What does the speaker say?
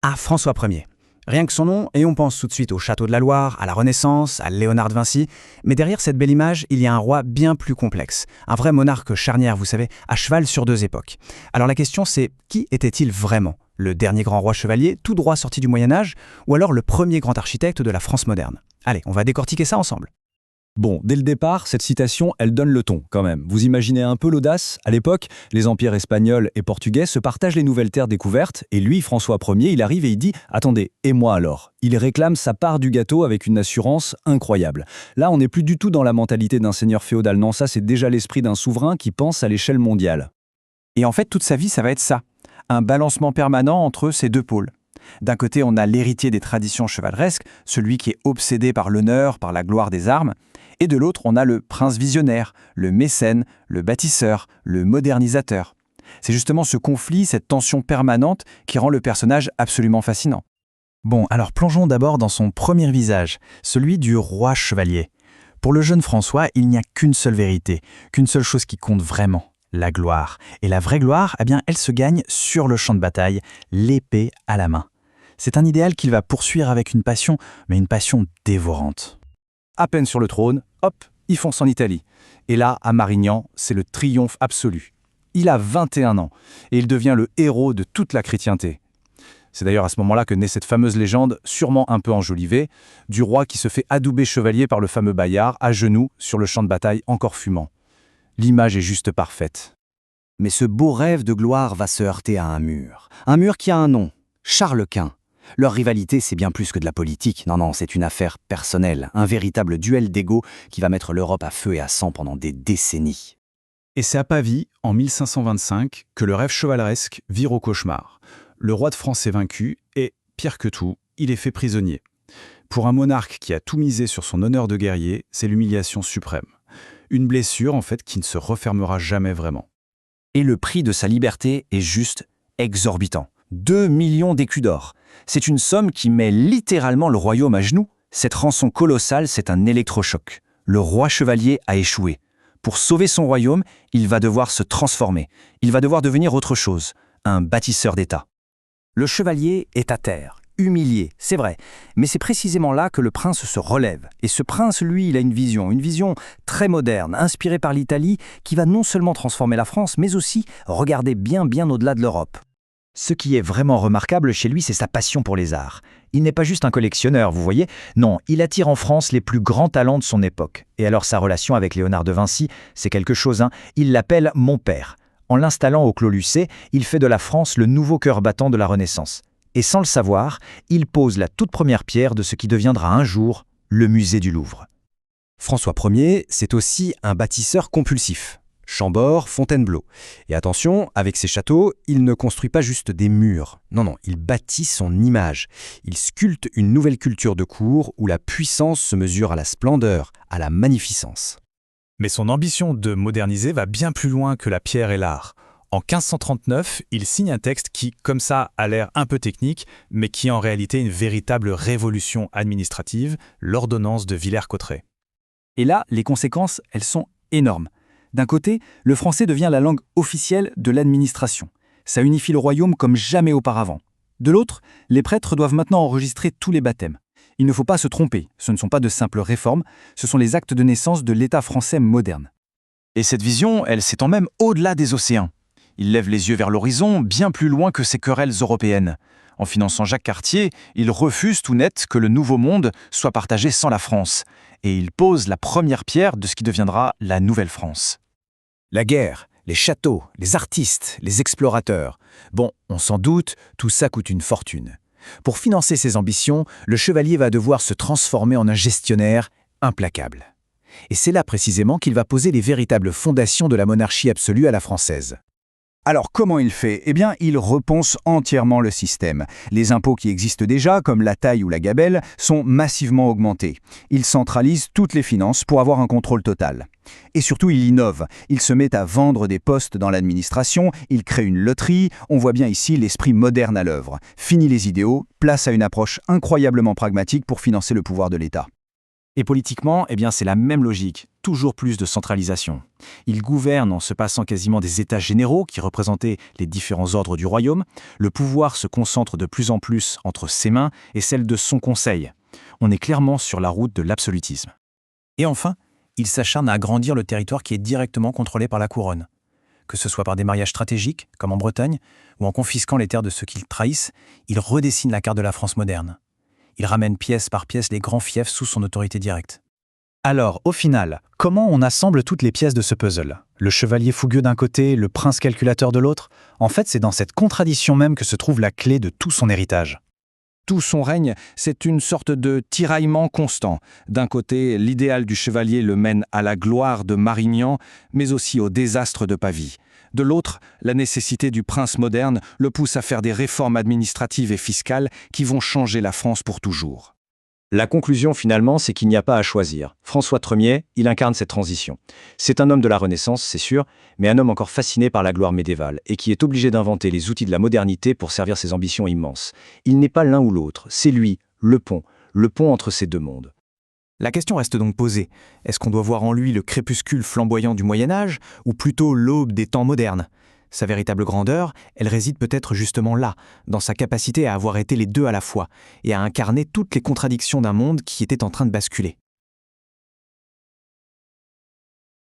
Ah, François Ier. Rien que son nom, et on pense tout de suite au château de la Loire, à la Renaissance, à Léonard de Vinci. Mais derrière cette belle image, il y a un roi bien plus complexe. Un vrai monarque charnière, vous savez, à cheval sur deux époques. Alors la question c'est, qui était-il vraiment? Le dernier grand roi chevalier, tout droit sorti du Moyen-Âge, ou alors le premier grand architecte de la France moderne? Allez, on va décortiquer ça ensemble. Bon, dès le départ, cette citation, elle donne le ton, quand même. Vous imaginez un peu l'audace? À l'époque, les empires espagnols et portugais se partagent les nouvelles terres découvertes, et lui, François Ier, il arrive et il dit « Attendez, et moi alors ?» Il réclame sa part du gâteau avec une assurance incroyable. Là, on n'est plus du tout dans la mentalité d'un seigneur féodal, non, ça c'est déjà l'esprit d'un souverain qui pense à l'échelle mondiale. Et en fait, toute sa vie, ça va être ça. Un balancement permanent entre ces deux pôles. D'un côté, on a l'héritier des traditions chevaleresques, celui qui est obsédé par l'honneur, par la gloire des armes. Et de l'autre, on a le prince visionnaire, le mécène, le bâtisseur, le modernisateur. C'est justement ce conflit, cette tension permanente qui rend le personnage absolument fascinant. Bon, alors plongeons d'abord dans son premier visage, celui du roi chevalier. Pour le jeune François, il n'y a qu'une seule vérité, qu'une seule chose qui compte vraiment, la gloire. Et la vraie gloire, eh bien, elle se gagne sur le champ de bataille, l'épée à la main. C'est un idéal qu'il va poursuivre avec une passion, mais une passion dévorante. À peine sur le trône, hop, il fonce en Italie. Et là, à Marignan, c'est le triomphe absolu. Il a 21 ans et il devient le héros de toute la chrétienté. C'est d'ailleurs à ce moment-là que naît cette fameuse légende, sûrement un peu enjolivée, du roi qui se fait adouber chevalier par le fameux Bayard, à genoux, sur le champ de bataille encore fumant. L'image est juste parfaite. Mais ce beau rêve de gloire va se heurter à un mur qui a un nom, Charles Quint. Leur rivalité, c'est bien plus que de la politique. Non, c'est une affaire personnelle, un véritable duel d'ego qui va mettre l'Europe à feu et à sang pendant des décennies. Et c'est à Pavie, en 1525, que le rêve chevaleresque vire au cauchemar. Le roi de France est vaincu et, pire que tout, il est fait prisonnier. Pour un monarque qui a tout misé sur son honneur de guerrier, c'est l'humiliation suprême. Une blessure, en fait, qui ne se refermera jamais vraiment. Et le prix de sa liberté est juste exorbitant. 2 millions d'écus d'or. C'est une somme qui met littéralement le royaume à genoux. Cette rançon colossale, c'est un électrochoc. Le roi chevalier a échoué. Pour sauver son royaume, il va devoir se transformer. Il va devoir devenir autre chose, un bâtisseur d'État. Le chevalier est à terre, humilié, c'est vrai. Mais c'est précisément là que le prince se relève. Et ce prince, lui, il a une vision très moderne, inspirée par l'Italie, qui va non seulement transformer la France, mais aussi regarder bien au-delà de l'Europe. Ce qui est vraiment remarquable chez lui, c'est sa passion pour les arts. Il n'est pas juste un collectionneur, vous voyez. Non, il attire en France les plus grands talents de son époque. Et alors sa relation avec Léonard de Vinci, c'est quelque chose, hein. Il l'appelle « mon père ». En l'installant au Clos Lucé, il fait de la France le nouveau cœur battant de la Renaissance. Et sans le savoir, il pose la toute première pierre de ce qui deviendra un jour le musée du Louvre. François Ier, c'est aussi un bâtisseur compulsif. Chambord, Fontainebleau. Et attention, avec ses châteaux, il ne construit pas juste des murs. Non, il bâtit son image. Il sculpte une nouvelle culture de cour où la puissance se mesure à la splendeur, à la magnificence. Mais son ambition de moderniser va bien plus loin que la pierre et l'art. En 1539, il signe un texte qui, comme ça, a l'air un peu technique, mais qui est en réalité une véritable révolution administrative, l'ordonnance de Villers-Cotterêts. Et là, les conséquences, elles sont énormes. D'un côté, le français devient la langue officielle de l'administration. Ça unifie le royaume comme jamais auparavant. De l'autre, les prêtres doivent maintenant enregistrer tous les baptêmes. Il ne faut pas se tromper, ce ne sont pas de simples réformes, ce sont les actes de naissance de l'État français moderne. Et cette vision, elle s'étend même au-delà des océans. Il lève les yeux vers l'horizon, bien plus loin que ces querelles européennes. En finançant Jacques Cartier, il refuse tout net que le Nouveau Monde soit partagé sans la France. Et il pose la première pierre de ce qui deviendra la Nouvelle France. La guerre, les châteaux, les artistes, les explorateurs. Bon, on s'en doute, tout ça coûte une fortune. Pour financer ses ambitions, le chevalier va devoir se transformer en un gestionnaire implacable. Et c'est là précisément qu'il va poser les véritables fondations de la monarchie absolue à la française. Alors comment il fait? Eh bien, il repense entièrement le système. Les impôts qui existent déjà, comme la taille ou la gabelle, sont massivement augmentés. Il centralise toutes les finances pour avoir un contrôle total. Et surtout, il innove. Il se met à vendre des postes dans l'administration, il crée une loterie. On voit bien ici l'esprit moderne à l'œuvre. Fini les idéaux, place à une approche incroyablement pragmatique pour financer le pouvoir de l'État. Et politiquement, c'est la même logique, toujours plus de centralisation. Il gouverne en se passant quasiment des états généraux qui représentaient les différents ordres du royaume. Le pouvoir se concentre de plus en plus entre ses mains et celles de son conseil. On est clairement sur la route de l'absolutisme. Et enfin, il s'acharne à agrandir le territoire qui est directement contrôlé par la couronne. Que ce soit par des mariages stratégiques, comme en Bretagne, ou en confisquant les terres de ceux qui le trahissent, il redessine la carte de la France moderne. Il ramène pièce par pièce les grands fiefs sous son autorité directe. Alors, au final, comment on assemble toutes les pièces de ce puzzle? Le chevalier fougueux d'un côté, le prince calculateur de l'autre? En fait, c'est dans cette contradiction même que se trouve la clé de tout son héritage. Tout son règne, c'est une sorte de tiraillement constant. D'un côté, l'idéal du chevalier le mène à la gloire de Marignan, mais aussi au désastre de Pavie. De l'autre, la nécessité du prince moderne le pousse à faire des réformes administratives et fiscales qui vont changer la France pour toujours. La conclusion, finalement, c'est qu'il n'y a pas à choisir. François Ier, il incarne cette transition. C'est un homme de la Renaissance, c'est sûr, mais un homme encore fasciné par la gloire médiévale et qui est obligé d'inventer les outils de la modernité pour servir ses ambitions immenses. Il n'est pas l'un ou l'autre, c'est lui, le pont entre ces deux mondes. La question reste donc posée. Est-ce qu'on doit voir en lui le crépuscule flamboyant du Moyen-Âge, ou plutôt l'aube des temps modernes? Sa véritable grandeur, elle réside peut-être justement là, dans sa capacité à avoir été les deux à la fois, et à incarner toutes les contradictions d'un monde qui était en train de basculer.